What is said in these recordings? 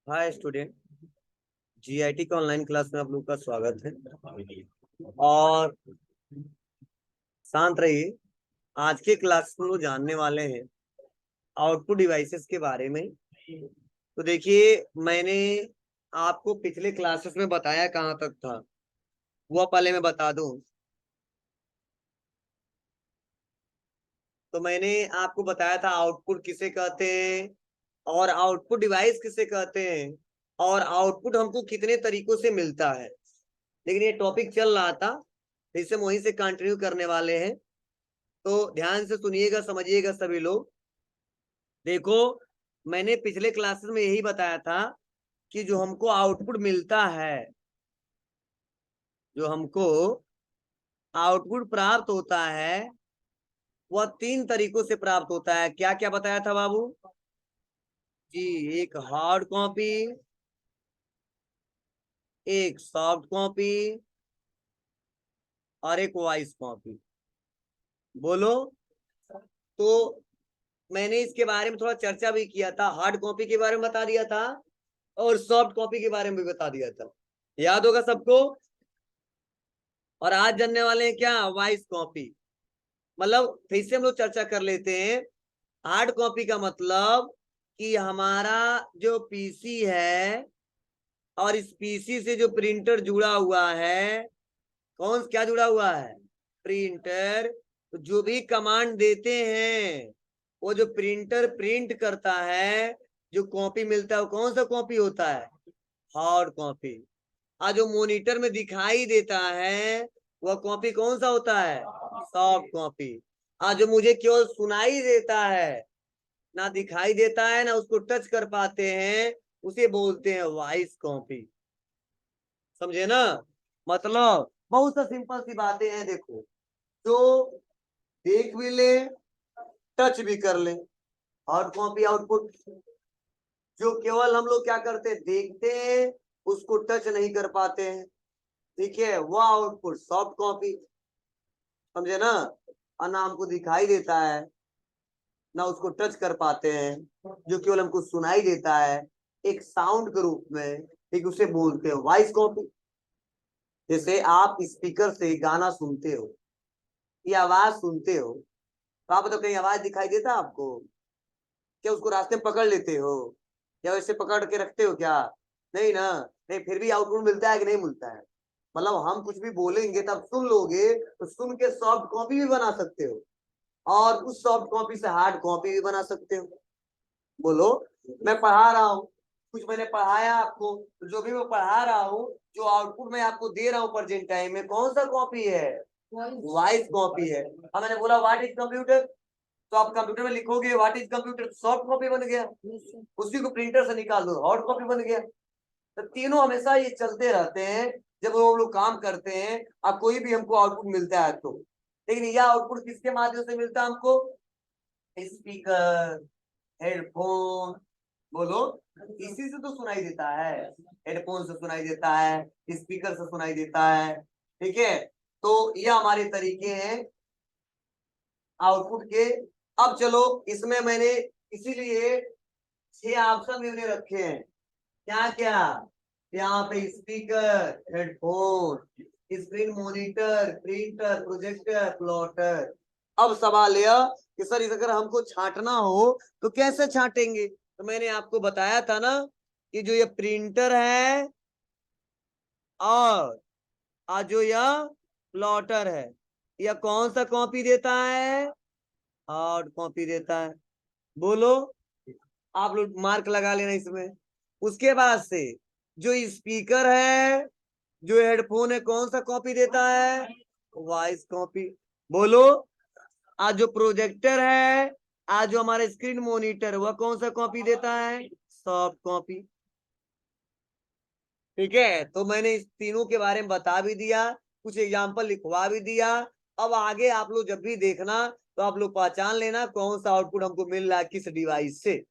Hi student. GIT के online class में आप लोग का स्वागत है। और शांत रहिए। आज के क्लास में हम लोग जानने वाले हैं आउटपुट डिवाइसेस के बारे में। तो देखिए, मैंने आपको पिछले क्लासेस में बताया कहाँ तक था, वो पहले मैं बता दूं। तो मैंने आपको बताया था आउटपुट किसे कहते हैं और आउटपुट डिवाइस किसे कहते हैं और आउटपुट हमको कितने तरीकों से मिलता है। लेकिन ये टॉपिक चल रहा था, तो इसे हम वहीं से कंटिन्यू करने वाले हैं। तो ध्यान से सुनिएगा, समझिएगा सभी लोग। देखो, मैंने पिछले क्लासेस में यही बताया था कि जो हमको आउटपुट मिलता है, जो हमको आउटपुट प्राप्त होता है, वह तीन तरीकों से प्राप्त होता है। क्या क्या बताया था बाबू जी? एक हार्ड कॉपी, एक सॉफ्ट कॉपी और एक वॉइस कॉपी। बोलो। तो मैंने इसके बारे में थोड़ा चर्चा भी किया था, हार्ड कॉपी के बारे में बता दिया था और सॉफ्ट कॉपी के बारे में भी बता दिया था। याद होगा सबको। और आज जानने वाले हैं क्या? Voice copy. मतलब फिर से हम लोग चर्चा कर लेते हैं। हार्ड कॉपी का मतलब कि हमारा जो पीसी है और इस पीसी से जो प्रिंटर जुड़ा हुआ है, कौन क्या जुड़ा हुआ है? प्रिंटर। तो जो भी कमांड देते हैं, वो जो प्रिंटर प्रिंट करता है, जो कॉपी मिलता है, वो कौन सा कॉपी होता है? Hard copy. आज जो मॉनिटर में दिखाई देता है, वह कॉपी कौन सा होता है? Soft copy. आज जो मुझे केवल सुनाई देता है, ना दिखाई देता है, ना उसको टच कर पाते हैं, उसे बोलते हैं वॉइस कॉपी। समझे ना? मतलब बहुत सा सिंपल सी बातें हैं। देखो, जो देख भी ले, टच भी कर ले, हार्ड कॉपी आउटपुट। जो केवल हम लोग क्या करते हैं, देखते हैं, उसको टच नहीं कर पाते हैं, ठीक है, वो आउटपुट सॉफ्ट कॉपी। समझे ना? और ना हमको दिखाई देता है, ना उसको टच कर पाते हैं, जो केवल हमको सुनाई देता है एक साउंड के रूप में, ठीक, उसे बोलते हैं वॉइस कॉपी। जैसे आप स्पीकर से गाना सुनते हो या आवाज सुनते हो, तो आप तो कहीं आवाज दिखाई देता आपको? क्या उसको रास्ते में पकड़ लेते हो या वैसे पकड़ के रखते हो क्या? नहीं ना। नहीं, फिर भी आउटपुट मिलता है कि नहीं मिलता है? मतलब हम कुछ भी बोलेंगे तब सुन लोगे, तो सुन के सॉफ्ट कॉपी भी बना सकते हो और उस सॉफ्ट कॉपी से हार्ड कॉपी भी बना सकते हो। बोलो। मैं पढ़ा रहा हूँ, कुछ मैंने पढ़ाया आपको, तो जो भी मैं पढ़ा रहा हूँ, जो आउटपुट मैं आपको दे रहा हूँ प्रेजेंट टाइम में, कौन सा कॉपी है? वॉइस कॉपी है। अब मैंने बोला व्हाट इज कंप्यूटर, तो आप कंप्यूटर में लिखोगे what is computer, soft copy बन गया। उसी को प्रिंटर से निकाल दो, हार्ड कॉपी बन गया। तो तीनों हमेशा ये चलते रहते हैं जब वो लोग काम करते हैं। अब कोई भी हमको आउटपुट मिलता है तो, लेकिन यह आउटपुट किसके माध्यम से मिलता है हमको? Speaker, headphone. बोलो। इसी से तो सुनाई देता है, हेडफोन से सुनाई देता है, स्पीकर से सुनाई देता है, ठीक है। तो ये हमारे तरीके हैं आउटपुट के। अब चलो, इसमें मैंने इसीलिए 6 ऑप्शन मैंने रखे हैं। क्या क्या? यहाँ पे speaker, headphone, screen monitor, printer, projector, plotter. अब सवाल यह कि सर इस अगर हमको छांटना हो तो कैसे छांटेंगे? तो मैंने आपको बताया था ना कि जो ये प्रिंटर है और आज जो यह प्लॉटर है, यह कौन सा कॉपी देता है? हार्ड कॉपी देता है। बोलो। आप लोग मार्क लगा लेना इसमें। उसके बाद से जो स्पीकर है, जो हेडफोन है, कौन सा कॉपी देता है? Voice copy. बोलो। आज जो प्रोजेक्टर है, आज जो हमारा स्क्रीन मॉनिटर, वह कौन सा कॉपी देता है? Soft copy. ठीक है, तो मैंने इस तीनों के बारे में बता भी दिया, कुछ एग्जाम्पल लिखवा भी दिया। अब आगे आप लोग जब भी देखना, तो आप लोग पहचान लेना कौन सा आउटपुट हमको मिल रहा है किस डिवाइस से।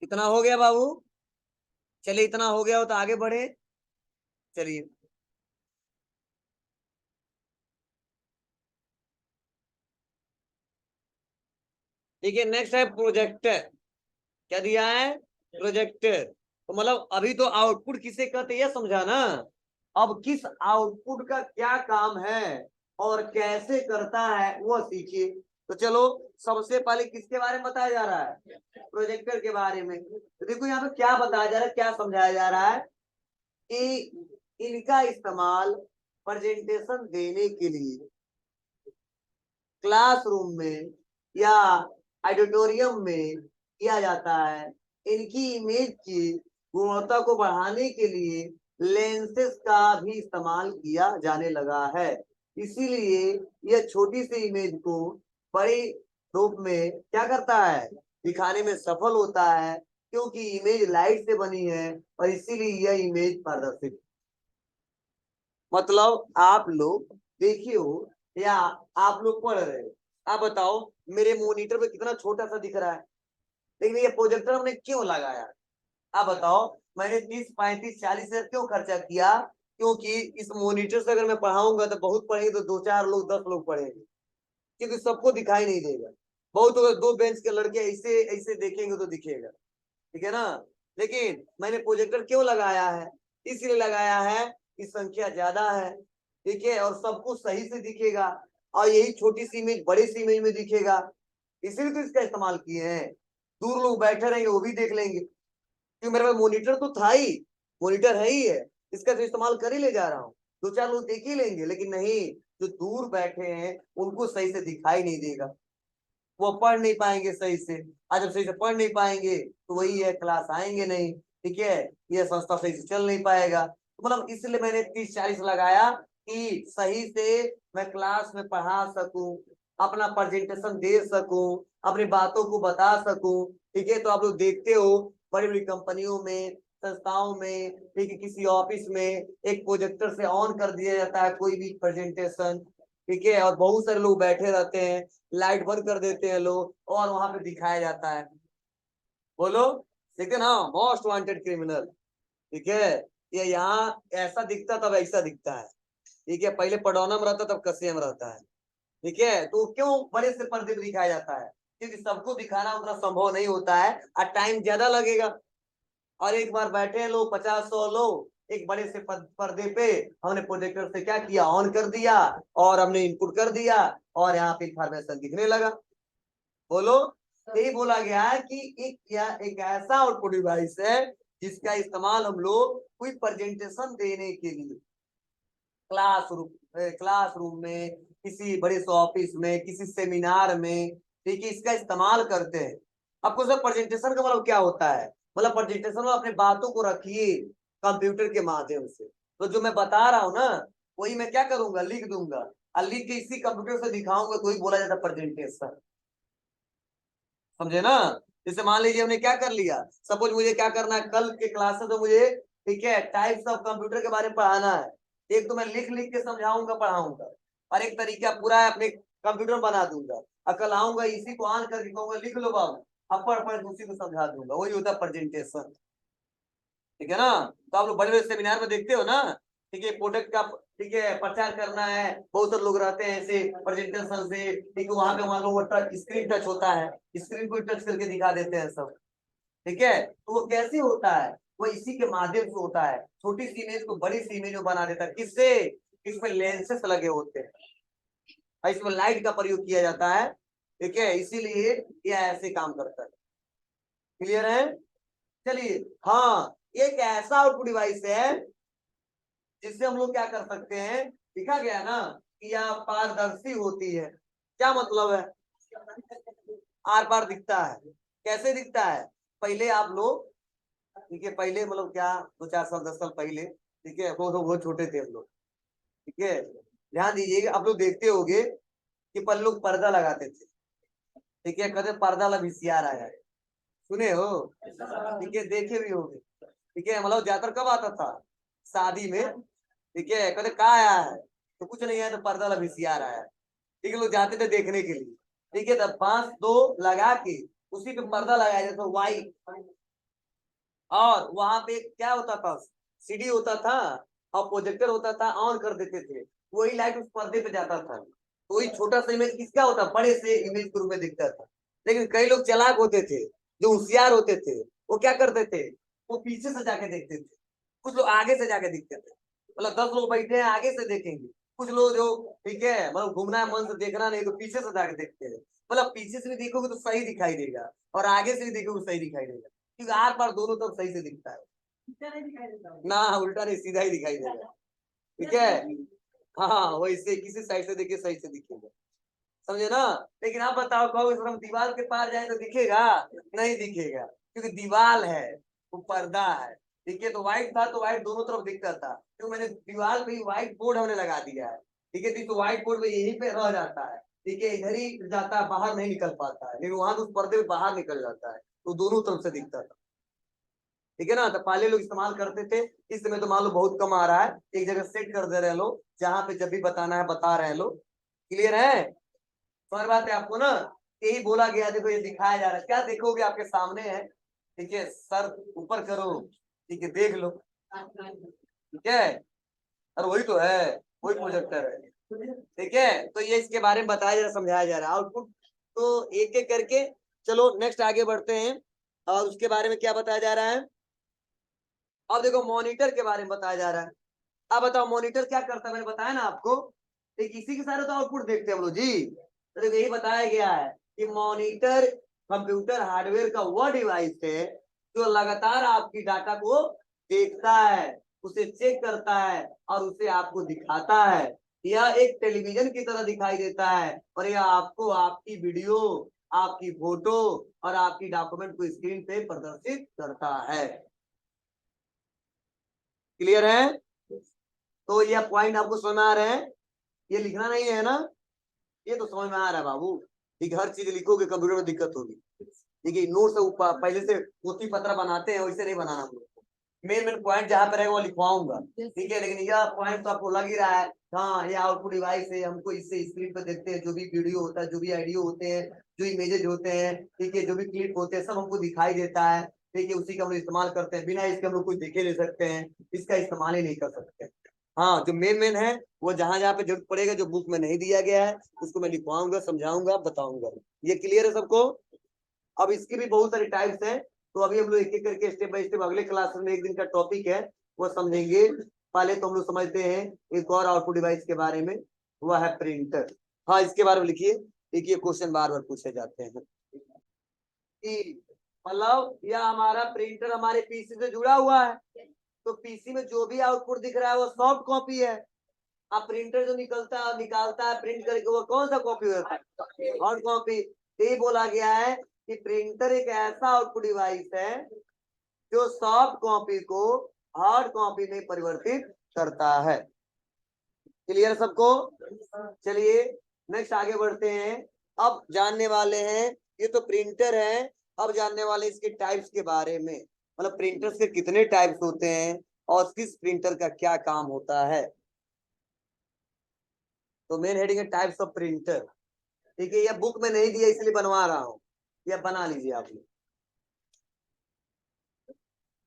इतना हो गया बाबू? चलिए इतना हो गया हो तो आगे बढ़े। चलिए ठीक है, नेक्स्ट है प्रोजेक्टर। क्या दिया है? प्रोजेक्टर। तो मतलब अभी तो आउटपुट किसे कहते हैं ये समझा ना। अब किस आउटपुट का क्या काम है और कैसे करता है वो सीखिए। तो चलो, सबसे पहले किसके बारे में बताया जा रहा है? प्रोजेक्टर के बारे में। तो देखो यहाँ पे क्या बताया जा रहा है, क्या समझाया जा रहा है कि इनका इस्तेमाल प्रेजेंटेशन देने के लिए क्लासरूम में या ऑडिटोरियम में किया जाता है। इनकी इमेज की गुणवत्ता को बढ़ाने के लिए लेंसेज का भी इस्तेमाल किया जाने लगा है। इसीलिए यह छोटी सी इमेज को बड़ी रूप में क्या करता है, दिखाने में सफल होता है, क्योंकि इमेज लाइट से बनी है और इसीलिए यह इमेज पारदर्शित। मतलब आप लोग देखिए हो या आप लोग पढ़ रहे हो, आप बताओ मेरे मॉनिटर पे कितना छोटा सा दिख रहा है, लेकिन ये प्रोजेक्टर हमने क्यों लगाया? आप बताओ, मैंने 30 35 40 हजार क्यों खर्चा किया? क्योंकि इस मॉनिटर से अगर मैं पढ़ाऊंगा तो बहुत पढ़ेंगे, तो 2 4 लोग 10 लोग पढ़ेंगे, क्योंकि सबको दिखाई नहीं देगा। बहुत होगा 2 बेंच के लड़के ऐसे ऐसे देखेंगे तो दिखेगा, ठीक है ना। लेकिन मैंने प्रोजेक्टर क्यों लगाया है? इसलिए लगाया है कि संख्या ज्यादा है, ठीक है, और सब कुछ सही से दिखेगा, और यही छोटी सी इमेज बड़ी सी इमेज में दिखेगा। इसीलिए तो इसका इस्तेमाल किए हैं। दूर लोग बैठे रहेंगे वो भी देख लेंगे, क्योंकि मेरे पास मॉनिटर तो था ही, मॉनिटर है ही है, इसका तो इस्तेमाल कर ही ले जा रहा हूँ। 2 4 लोग देख ही लेंगे, लेकिन नहीं, जो दूर बैठे हैं उनको सही से दिखाई नहीं देगा, वो पढ़ नहीं पाएंगे सही से। आज जब सही से पढ़ नहीं पाएंगे तो वही है, क्लास आएंगे नहीं, ठीक है, ये संस्था सही से चल नहीं पाएगा। तो मतलब इसलिए मैंने 30 40 लगाया कि सही से मैं क्लास में पढ़ा सकूं, अपना प्रेजेंटेशन दे सकूं, अपनी बातों को बता सकूं, ठीक है। तो आप लोग देखते हो बड़ी बड़ी कंपनियों में, संस्थाओं में, ठीक है, किसी ऑफिस में एक प्रोजेक्टर से ऑन कर दिया जाता है कोई भी प्रेजेंटेशन, ठीक है, और बहुत सारे लोग बैठे रहते हैं, लाइट बंद कर देते हैं लोग और वहां पे दिखाया जाता है। बोलो, देखते ना, मोस्ट वांटेड क्रिमिनल, ठीक है, ये यहाँ ऐसा दिखता तब ऐसा दिखता है, ठीक है, पहले पडौना में रहता तब कसिया में रहता है, ठीक है। तो क्यों बड़े से पर्दे पे दिखाया जाता है? क्योंकि सबको दिखाना उतना संभव नहीं होता है और टाइम ज्यादा लगेगा। और एक बार बैठे हैं लोग 50 100 लोग एक बड़े से पर्दे पे, हमने प्रोजेक्टर से क्या किया, ऑन कर दिया और हमने इनपुट कर दिया और यहाँ पे इंफॉर्मेशन दिखने लगा। बोलो, यही बोला गया है कि एक ऐसा आउटपुट डिवाइस है जिसका इस्तेमाल हम लोग कोई प्रेजेंटेशन देने के लिए क्लासरूम में, किसी बड़े से ऑफिस में, किसी सेमिनार में, ठीक है, इसका इस्तेमाल करते हैं। आपको सर प्रेजेंटेशन का मतलब क्या होता है? मतलब प्रेजेंटेशन में अपने बातों को रखिए कंप्यूटर के माध्यम से, तो जो मैं बता रहा हूँ ना वही मैं क्या करूंगा, लिख दूंगा, और लिख के इसी कंप्यूटर से दिखाऊंगा, तो ही बोला जाता प्रेजेंटेशन। समझे ना। जैसे मान लीजिए हमने क्या कर लिया, सपोज मुझे क्या करना है, कल के क्लास में तो मुझे, ठीक है, टाइप्स ऑफ कंप्यूटर के बारे में पढ़ाना है। एक तो मैं लिख लिख के समझाऊंगा पढ़ाऊंगा, और एक तरीका पूरा अपने कंप्यूटर में बना दूंगा, और कल आऊंगा इसी को ऑन करके कहूंगा लिख लो बाबू, अब पढ़ पढ़ उसी को समझा दूंगा, वही होता है प्रेजेंटेशन, ठीक है ना। तो आप लोग बड़े बड़े सेमिनार में देखते हो ना, ठीक है, प्रोडक्ट का, ठीक है, प्रचार करना है, बहुत सारे लोग रहते हैं ऐसे प्रेजेंटेशन से, ठीक है, वहां पे वो टच स्क्रीन टच होता है, स्क्रीन को टच करके दिखा देते हैं सब, ठीक है। तो वो कैसे होता है? वो इसी के माध्यम से होता है, छोटी सी इमेज को बड़ी सी इमेज में बना देता है, किससे? इसमें लेंसेस लगे होते हैं और इसमें लाइट का प्रयोग किया जाता है, ठीक है, इसीलिए ये ऐसे काम करता है। क्लियर है? चलिए, हाँ, एक ऐसा आउटपुट डिवाइस है जिससे हम लोग क्या कर सकते हैं, लिखा गया ना कि यह पारदर्शी होती है। क्या मतलब है? आर पार दिखता है। कैसे दिखता है? पहले आप लोग, ठीक है, पहले मतलब क्या, 2 4 साल 10 साल पहले, ठीक है, वो तो बहुत छोटे थे हम लोग, ठीक है, ध्यान दीजिएगा, आप लोग देखते होंगे कि पहले लोग पर्दा लगाते थे, ठीक है, कदे पर्दा ला वीसीआर आया है, सुने हो, ठीक है, देखे भी होंगे, ठीक है, मतलब ज्यादातर कब आता था, शादी में, ठीक है, कदे कहा आया है, तो कुछ नहीं आया, तो पर्दा ला वीसीआर आया है, ठीक है, लोग जाते थे देखने के लिए, ठीक है, तब 5 2 लगा के उसी पे पर्दा लगाया जाता, व्हाइट, और वहां पे क्या होता था, सीडी होता था और प्रोजेक्टर होता था, ऑन कर देते थे, वही लाइट उस पर्दे पे जाता था, तो वही छोटा सा इमेज किसका होता, बड़े से इमेज के रूप में दिखता था। लेकिन कई लोग चालाक होते थे, जो होशियार होते थे, वो क्या करते थे, वो पीछे से जाके देखते थे, कुछ लोग आगे से जाके देखते थे, मतलब 10 लोग बैठे हैं आगे से देखेंगे, कुछ लोग जो ठीक है मतलब घूमना है मन से देखना नहीं तो पीछे से जाके देखते हैं, मतलब पीछे से भी देखोगे तो सही दिखाई देगा और आगे से भी देखोगे तो सही दिखाई देगा, क्योंकि आर पार दोनों तरफ सही से दिखता है ना, उल्टा नहीं सीधा ही दिखाई देगा, ठीक है। हाँ वैसे किसी साइड से देखिए सही से दिखेगा, समझे ना। लेकिन आप बताओ कहो हम दीवार के पार जाए तो दिखेगा, नहीं दिखेगा, क्योंकि दीवार है, वो पर्दा है, ठीक है। तो व्हाइट था तो व्हाइट दोनों तरफ दिखता था, तो मैंने दीवार पे व्हाइट बोर्ड हमने लगा दिया है, ठीक है, तो व्हाइट बोर्ड पे यहीं पे रह जाता है, ठीक है, इधर ही जाता है, बाहर नहीं निकल पाता है, लेकिन वहां तो उस पर्दे पे बाहर निकल जाता है, तो दोनों तरफ से दिखता था, ठीक है ना। तो पहले लोग इस्तेमाल करते थे, इस समय तो मान लो बहुत कम आ रहा है, एक जगह सेट कर दे रहे लोग, जहाँ पे जब भी बताना है बता रहे हैं लोग, क्लियर है। और बात है आपको ना, यही बोला गया, देखो ये दिखाया जा रहा है, क्या देखोगे आपके सामने है, ठीक है, सर ऊपर करो, ठीक है, देख लो, ठीक है, और वही तो है, वही प्रोजेक्टर है, ठीक है। तो ये इसके बारे में बताया जा रहा, समझाया जा रहा है आउटपुट, तो एक एक करके चलो नेक्स्ट आगे बढ़ते हैं, और उसके बारे में क्या बताया जा रहा है। अब देखो मॉनिटर के बारे में बताया जा रहा है, अब बताओ मॉनिटर क्या करता है, मैंने बताया ना आपको, एक इसी के सारे तो आउटपुट देखते हैं हम लोग जी, तो यही बताया गया है कि मॉनिटर कंप्यूटर हार्डवेयर का वह डिवाइस है जो लगातार आपकी डाटा को देखता है, उसे चेक करता है और उसे आपको दिखाता है। यह एक टेलीविजन की तरह दिखाई देता है और यह आपको आपकी वीडियो, आपकी फोटो और आपकी डॉक्यूमेंट को स्क्रीन पे प्रदर्शित करता है। क्लियर है। तो यह पॉइंट आपको समझ में आ रहे हैं, ये लिखना नहीं है ना, ये तो समझ में आ रहा है बाबू, ठीक, हर चीज लिखोगे कंप्यूटर में दिक्कत होगी, ठीक है। नोट से पहले से पोथी पत्र बनाते हैं वैसे नहीं बनाना, हम लोग मेन मेन पॉइंट जहाँ पे रहेगा वो लिखवाऊंगा, ठीक है। लेकिन यह पॉइंट तो आपको लग ही रहा है, हाँ ये आउटपुट डिवाइस है, हमको इससे स्क्रीन पर देखते हैं जो भी वीडियो होता है, जो भी ऑडियो होते हैं, जो इमेजेस होते हैं, ठीक है, जो भी क्लिप होते हैं, सब हमको दिखाई देता है, ठीक है। उसी का हम लोग इस्तेमाल करते हैं, बिना इसके हम लोग कुछ देखे ले सकते हैं, इसका इस्तेमाल ही नहीं कर सकते। हाँ जो मेन मेन है वो जहां जहां पे जरूरत पड़ेगा, जो बुक में नहीं दिया गया है उसको मैं लिखवाऊंगा, समझाऊंगा, बताऊंगा। ये क्लियर है सबको। अब इसकी भी बहुत सारी टाइप्स हैं, तो अभी हम लोग एक एक करके स्टेप बाय स्टेप अगले क्लास में एक दिन का टॉपिक है वो समझेंगे। पहले तो हम लोग समझते हैं एक और आउटपुट डिवाइस के बारे में, वह है प्रिंटर। हाँ इसके बारे में लिखिए, देखिए क्वेश्चन बार बार पूछे जाते हैं कि मतलब यह हमारा प्रिंटर हमारे पीसी से जुड़ा हुआ है, तो पीसी में जो भी आउटपुट दिख रहा है वो सॉफ्ट कॉपी है। अब प्रिंटर जो निकालता है प्रिंट करके, वो कौन सा कॉपी होता है, हार्ड कॉपी। यही बोला गया है कि प्रिंटर एक ऐसा आउटपुट डिवाइस है जो सॉफ्ट कॉपी को हार्ड कॉपी में परिवर्तित करता है। क्लियर सबको। चलिए नेक्स्ट आगे बढ़ते हैं, अब जानने वाले हैं, ये तो प्रिंटर है, अब जानने वाले इसके टाइप्स के बारे में, मतलब प्रिंटर्स के कितने टाइप्स होते हैं और किस प्रिंटर का क्या काम होता है। तो मेन हेडिंग है टाइप्स ऑफ प्रिंटर, ठीक है। यह बुक में नहीं दिया इसलिए बनवा रहा हूँ, यह बना लीजिए आप लोग।